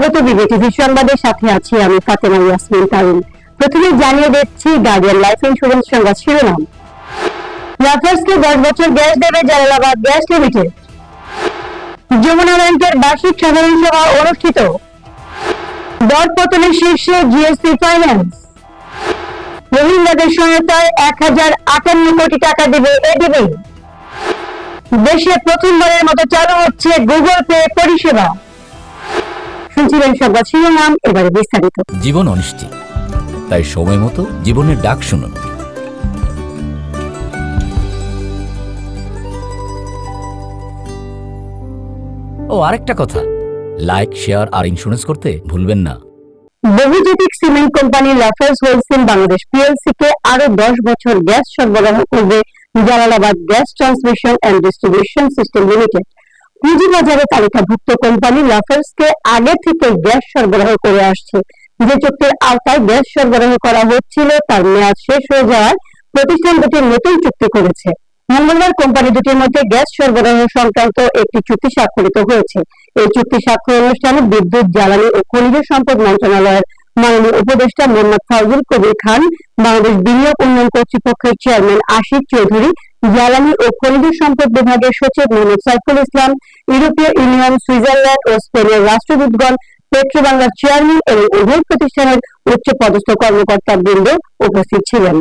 স্বাগত বিবিটিভি সংবাদের সাথে আছি আমি ফাতেমা ইয়াসমিন তারিন। প্রথমে জানিয়ে দিচ্ছি গার্ডিয়ান লাইফ ইন্স্যুরেন্স সংবাদ শিরোনাম। লাফার্সকে 10 বছর গ্যাস দেবে জালালাবাদ গ্যাস লিমিটেড। যমুনা ব্যাংকের বার্ষিক সাধারণ সভা অনুষ্ঠিত। দর পতনের শীর্ষে জিএসসি ফাইন্যান্স। রোহিঙ্গাদের সহায়তায় 1058 কোটি টাকা দেবে এডিবি। দেশে প্রথমবারের মতো চালু হচ্ছে গুগল পে পরিষেবা। শুনছিলেন সংবাদ শিরোনাম, এবারে বিস্তারিত। জীবন অনিশ্চিত, তাই সময় মতো জীবনের ডাক শুনুন। ও আরেকটা কথা, লাইক, শেয়ার আর ইন্স্যুরেন্স করতে ভুলবেন না। বহুজাতিক cement company Lafarge Holcim Bangladesh PLC কে আরো 10 বছর গ্যাস সরবরাহ করবে Jalalabad Gas Transmission and Distribution System Limited. পুঁজিবাজারে তালিকাভুক্ত কোম্পানি লাফার্স কে আগে থেকে গ্যাস সরবরাহ করে আসছে। যে চুক্তির আওতায় গ্যাস সরবরাহ করা হচ্ছিল তার মেয়াদ শেষ হয়ে যাওয়ার প্রতিষ্ঠান দুটি নতুন চুক্তি করেছে। মঙ্গলবার কোম্পানি দুটির মধ্যে গ্যাস সরবরাহ সংক্রান্ত একটি চুক্তি স্বাক্ষরিত হয়েছে। এই চুক্তি স্বাক্ষর অনুষ্ঠানে বিদ্যুৎ, জ্বালানি ও খনিজ সম্পদ মন্ত্রণালয়ের মাননীয় উপদেষ্টা মোহাম্মদ ফাউজুল কবির খান, বাংলাদেশ বিনিয়োগ উন্নয়ন কর্তৃপক্ষের চেয়ারম্যান আশিক চৌধুরী, জ্বালানি ও খনিজ সম্পদ বিভাগের সচিব মোহাম্মদ সাইফুল ইসলাম, ইউরোপীয় ইউনিয়ন, সুইজারল্যান্ড ও স্পেনের রাষ্ট্রদূতগণ, পেট্রো বাংলার চেয়ারম্যান এবং উভয় প্রতিষ্ঠানের উচ্চ পদস্থ কর্মকর্তা বৃন্দ উপস্থিত ছিলেন।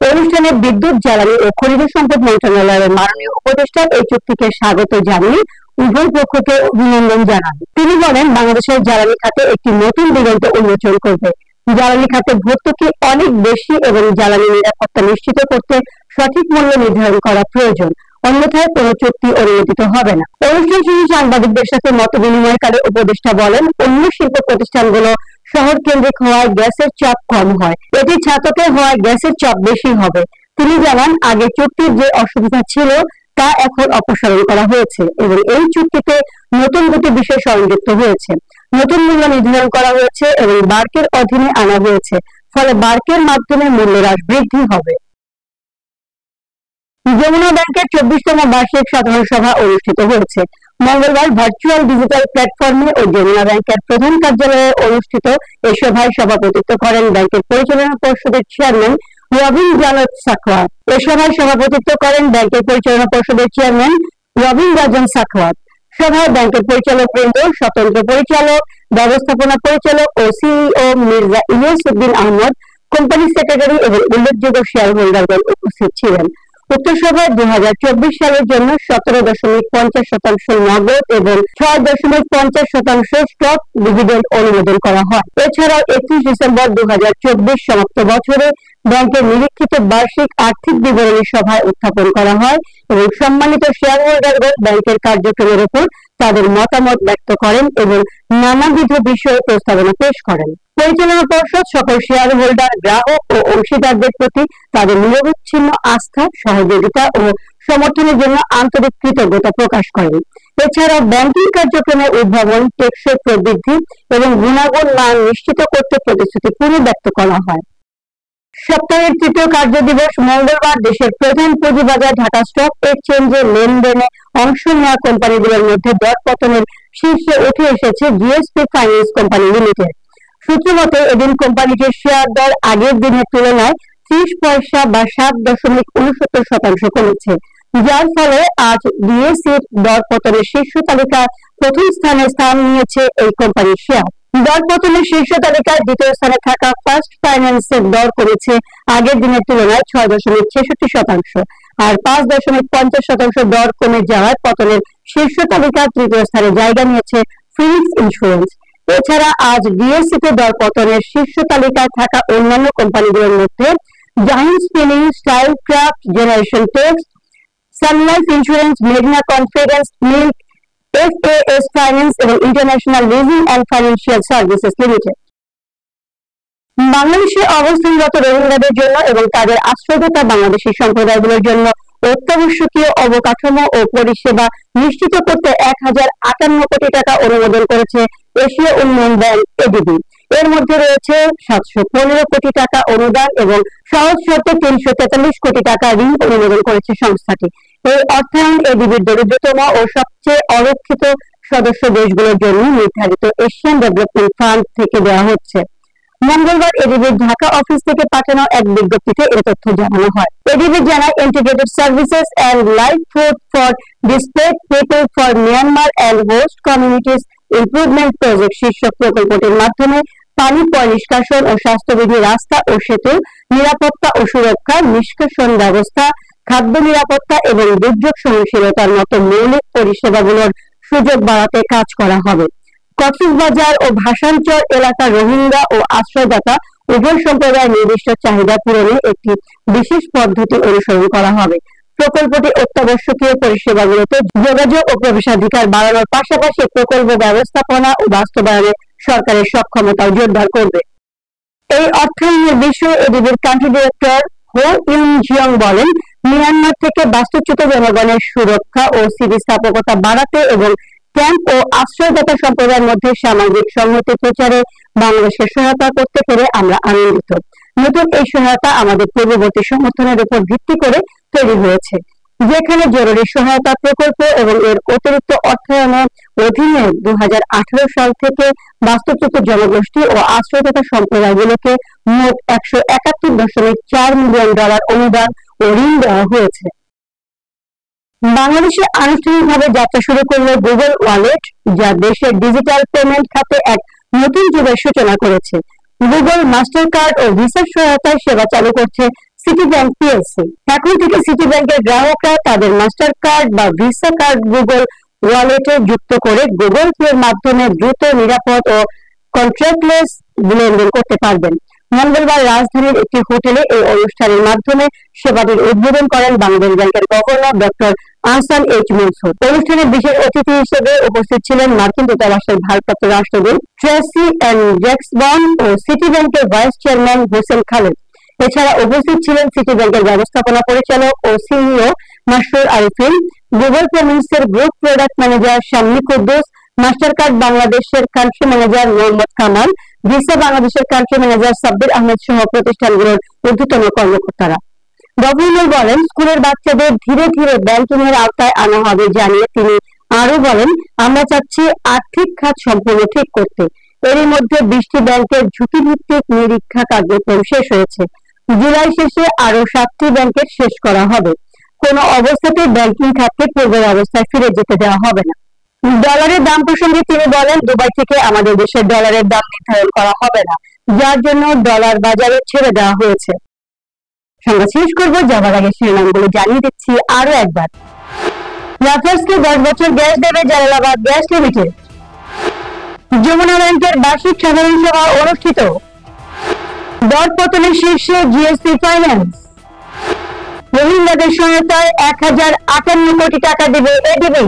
অনুষ্ঠানে বিদ্যুৎ, জ্বালানি ও খনিজ সম্পদ মন্ত্রণালয়ের মাননীয় উপদেষ্টা এই চুক্তিকে স্বাগত জানিয়ে উভয় পক্ষকে অভিনন্দন জানান। তিনি বলেন, বাংলাদেশের জ্বালানি খাতে একটি নতুন দিগন্ত উন্মোচন করবে। জ্বালানি খাতে ভর্তুকি অনেক বেশি এবং জ্বালানি নিরাপত্তা নিশ্চিত করতে সঠিক মূল্য নির্ধারণ করা প্রয়োজন, অন্যথায় কোন চুক্তি অনুমোদিত হবে না। অনুষ্ঠান শেষে সাংবাদিকদের সাথে মত বিনিময়কালে উপদেষ্টা বলেন, অন্য শিল্প প্রতিষ্ঠানগুলো শহর কেন্দ্রিক হওয়ায় গ্যাসের চাপ কম হয়, এটি ছাতকে হওয়ায় গ্যাসের চাপ বেশি হবে। তিনি জানান, আগে চুক্তির যে অসুবিধা ছিল তা এখন অপসারণ করা হয়েছে এবং এই চুক্তিতে নতুন দুটি বিষয় সংযুক্ত হয়েছে। নতুন মূল্য নির্ধারণ করা হয়েছে এবং বার্কের অধীনে আনা হয়েছে, ফলে বার্কের মাধ্যমে মূল্য হ্রাস বৃদ্ধি হবে। যমুনা ব্যাংকের 24তম বার্ষিক সাধারণ সভা অনুষ্ঠিত হয়েছে। মঙ্গলবার ভার্চুয়াল ডিজিটাল প্ল্যাটফর্মে ও যমুনা ব্যাংকের প্রধান কার্যালয়ে অনুষ্ঠিত এই সভায় সভাপতিত্ব করেন ব্যাংকের পরিচালনা পর্ষদের চেয়ারম্যান রবিন জানত সাখওয়াত। এই সভায় সভাপতিত্ব করেন ব্যাংকের পরিচালনা পর্ষদের চেয়ারম্যান রবিন রাজন সাখওয়াত। সভায় ব্যাংকের পরিচালক বৃন্দ, স্বতন্ত্র পরিচালক, ব্যবস্থাপনা পরিচালক ও CEO Mirza Ilias Uddin Ahmad, company secretary এবং উল্লেখযোগ্য শেয়ার হোল্ডারগণ উপস্থিত ছিলেন। উক্ত সভায় 2024 সালের জন্য 17.50% নগদ এবং 6.50% স্টক ডিভিডেন্ড অনুমোদন করা হয়। এছাড়াও 31 ডিসেম্বর 2024 সমাপ্ত বছরে ব্যাংকের নিরীক্ষিত বার্ষিক আর্থিক বিবরণী সভায় উত্থাপন করা হয় এবং সম্মানিত শেয়ার হোল্ডারগণ ব্যাংকের কার্যক্রমের উপর তাদের মতামত ব্যক্ত করেন এবং নানাবিধ বিষয়ে প্রস্তাবনা পেশ করেন। পরিচালনা পর্ষদ সকল শেয়ার হোল্ডার, গ্রাহক ও অংশীদারদের প্রতি তাদের নিরবচ্ছিন্ন আস্থা, সহযোগিতা ও সমর্থনের জন্য আন্তরিক কৃতজ্ঞতা প্রকাশ করেন। এছাড়াও ব্যাংকিং কার্যক্রমের উদ্ভাবন, টেকসই প্রবৃদ্ধি এবং গুণাগুণ মান নিশ্চিত করতে প্রতিশ্রুতি পুনর্ব্যক্ত করা হয়। সপ্তাহের তৃতীয় কার্যদিবস মঙ্গলবার দেশের প্রধান পুঁজিবাজার ঢাকা স্টক এক্সচেঞ্জে লেনদেনে অংশ নেওয়া কোম্পানিগুলোর মধ্যে দর পতনের শীর্ষে উঠে এসেছে জিএসপি ফাইন্যান্স কোম্পানি লিমিটেড। সূত্রমতে এদিন কোম্পানিটির শেয়ার দর আগের দিনের তুলনায় 30 পয়সা বা 7.69% কমেছে, যার ফলে আজ ডিএসসির দর পতনের শীর্ষ তালিকায় প্রথম স্থানে স্থান নিয়েছে এই কোম্পানির শেয়ার। দর পতনের শীর্ষ তালিকায় দ্বিতীয় স্থানে থাকা ফার্স্ট ফাইন্যান্সের দর কমেছে আগের দিনের তুলনায় 6.66%, আর 5.50% দর কমে যাওয়ায় পতনের শীর্ষ তালিকায় তৃতীয় স্থানে জায়গা নিয়েছে ফিনিক্স ইন্স্যুরেন্স। এছাড়া আজ ডিএসসিতে দর পতনের শীর্ষ তালিকায় থাকা অন্যান্য কোম্পানিগুলোর মধ্যে Giant Spinning, Style Craft, Generation Tex, Sunlife Insurance, মেঘনা কনফিডেন্স মিল্ক, এফএএস ফাইন্যান্স এবং International Leasing and Financial Services Limited. বাংলাদেশে অবস্থানরত রোহিঙ্গাদের জন্য এবং তাদের আশ্রয়দাতা বাংলাদেশি সম্প্রদায়গুলোর জন্য অত্যাবশ্যকীয় অবকাঠামো ও পরিষেবা নিশ্চিত করতে 1058 কোটি টাকা অনুমোদন করেছে এশিয়া উন্নয়ন ব্যাংক এডিবি। এর মধ্যে রয়েছে 715 কোটি টাকা অনুদান এবং সহজ শর্তে 343 কোটি টাকা ঋণ অনুমোদন করেছে সংস্থাটি। এই অর্থায়ন এডিবির দরিদ্রতম ও সবচেয়ে অরক্ষিত সদস্য দেশগুলোর জন্য নির্ধারিত এশিয়ান ডেভেলপমেন্ট ফান্ড থেকে দেওয়া হচ্ছে। মঙ্গলবার এডিবির ঢাকা অফিস থেকে পাঠানো এক বিজ্ঞপ্তিতে এ তথ্য জানানো হয়। এডিবি জানায়, Integrated Services and Livelihood for Displaced People for Myanmar and Host Communities Improvement Project শীর্ষক প্রকল্পটির মাধ্যমে পানি পয়ঃনিষ্কাশন ও স্বাস্থ্যবিধি, রাস্তা ও সেতু নিরাপত্তা ও সুরক্ষা, নিষ্কাশন ব্যবস্থা, খাদ্য নিরাপত্তা এবং দুর্যোগ সহনশীলতার মতো মৌলিক পরিষেবাগুলোর সুযোগ বাড়াতে কাজ করা হবে। কক্সবাজার ও ভাষাঞ্চল এলাকার রোহিঙ্গা ও আশ্রয়দাতা উভয় সম্প্রদায়ের নির্দিষ্ট চাহিদা পূরণে একটি বিশেষ পদ্ধতি অনুসরণ করা হবে। প্রকল্পটি অত্যাবশ্যকীয় পরিষেবাগুলোতে যোগাযোগ ও প্রবেশাধিকার বাড়ানোর পাশাপাশি প্রকল্প ব্যবস্থাপনা ও বাস্তবায়নে সরকারের সক্ষমতাও জোরদার করবে। এই অর্থায়নের বিষয়ে এডিবির কান্ট্রি ডিরেক্টর হো ইউন জিয়ং বলেন, মিয়ানমার থেকে বাস্তুচ্যুত জনগণের সুরক্ষা ও স্থিতিস্থাপকতা বাড়াতে এবং ক্যাম্প ও আশ্রয়দাতা সম্প্রদায়ের মধ্যে সামাজিক সংহতি প্রচারে বাংলাদেশের সহায়তা করতে পেরে আমরা আনন্দিত। নতুন এই সহায়তা আমাদের পূর্ববর্তী সমর্থনের উপর ভিত্তি করে তৈরি হয়েছে, যেখানে জরুরি সহায়তা প্রকল্প এবং এর অতিরিক্ত অর্থায়নের অধীনে 2018 সাল থেকে বাস্তুচ্যুত জনগোষ্ঠী ও আশ্রয়দাতা সম্প্রদায়গুলোকে মোট $171.4 মিলিয়ন অনুদান ও ঋণ দেওয়া হয়েছে। বাংলাদেশে আনুষ্ঠানিকভাবে যাত্রা শুরু করলো গুগল ওয়ালেট, যা দেশের ডিজিটাল পেমেন্ট খাতে এক নতুন যুগের সূচনা করেছে। গুগল মাস্টার কার্ড ও ভিসার সহায়তায় সেবা চালু করছে সিটি ব্যাংক পিএলসি। এখন থেকে সিটি ব্যাংকের গ্রাহকরা তাদের মাস্টার কার্ড বা ভিসা কার্ড গুগল ওয়ালেটে যুক্ত করে গুগল পে এর মাধ্যমে দ্রুত, নিরাপদ ও কন্ট্রাক্টলেস লেনদেন করতে পারবেন। মঙ্গলবার রাজধানীর একটি হোটেলে এই অনুষ্ঠানের মাধ্যমে সেবাটির উদ্বোধন করেন বাংলাদেশ ব্যাংকের governor doctor Ahsan H Mansur. অনুষ্ঠানে বিশেষ অতিথি হিসেবে উপস্থিত ছিলেন মার্কিন দূতাবাসের ভারপ্রাপ্ত রাষ্ট্রদূত ট্রেসি এন জ্যাকসবন ও সিটি ব্যাংকের ভাইস চেয়ারম্যান হোসেন খালেদ। এছাড়া উপস্থিত ছিলেন সিটি ব্যাংকের ব্যবস্থাপনা পরিচালক ও সিইও মাসরুর আরিফিন, গুগল পেমেন্টসের group product manager Shammi Quddus, Mastercard বাংলাদেশের country manager Mohammad Kamal, Visa বাংলাদেশের কান্ট্রি ম্যানেজার সাব্বির আহমেদ সহ প্রতিষ্ঠানগুলোর ঊর্ধ্বতন কর্মকর্তারা। গভর্নর বলেন, স্কুলের বাচ্চাদের ধীরে ধীরে ব্যাংকিং এর আওতায় আনা হবে জানিয়ে তিনি আরো বলেন, আমরা চাচ্ছি আর্থিক খাত সম্পূর্ণ ঠিক করতে। এরই মধ্যে 20টি ব্যাংকের ঝুঁকিভিত্তিক নিরীক্ষা কার্যক্রম শেষ হয়েছে। জুলাই শেষে আরো 7টি ব্যাংকের শেষ করা হবে। কোনো অবস্থাতেই ব্যাংকিং খাতকে পূর্বের অবস্থায় ফিরে যেতে দেওয়া হবে না। ডলারের দাম প্রসঙ্গে তিনি বলেন, দুবাই থেকে আমাদের দেশের ডলারের দাম নির্ধারণ করা হবে না, যার জন্য ডলার বাজারে ছেড়ে দেওয়া হয়েছে। সংবাদ শেষ করবো, যাবার আগে শিরোনামগুলো জানিয়ে দিচ্ছি আরো একবার। রাফার্সকে 10 বছর গ্যাস দেবে জালালাবাদ গ্যাস লিমিটেড। যমুনা ব্যাংকের বার্ষিক সাধারণ সভা অনুষ্ঠিত। দর পতনের শীর্ষে জিএসসি ফাইন্যান্স। রোহিঙ্গাদের সহায়তায় 1058 কোটি টাকা দেবে এডিবি।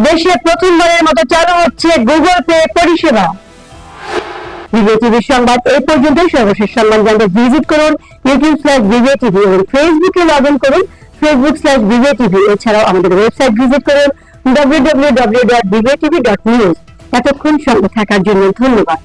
দেশে প্রথমবারের মতো চালু হচ্ছে গুগল পে পরিষেবা। বিবিটিভি সংবাদ এই পর্যন্ত। সর্বশেষ সংবাদ জানতে ভিজিট করুন youtube/বিবিটিভি এবং ফেসবুকে লগ ইন করুন facebook/বিবিটিভি। এছাড়াও আমাদের ওয়েবসাইট ভিজিট করুন www.bbtv.news। এতক্ষণ সঙ্গে থাকার জন্য ধন্যবাদ।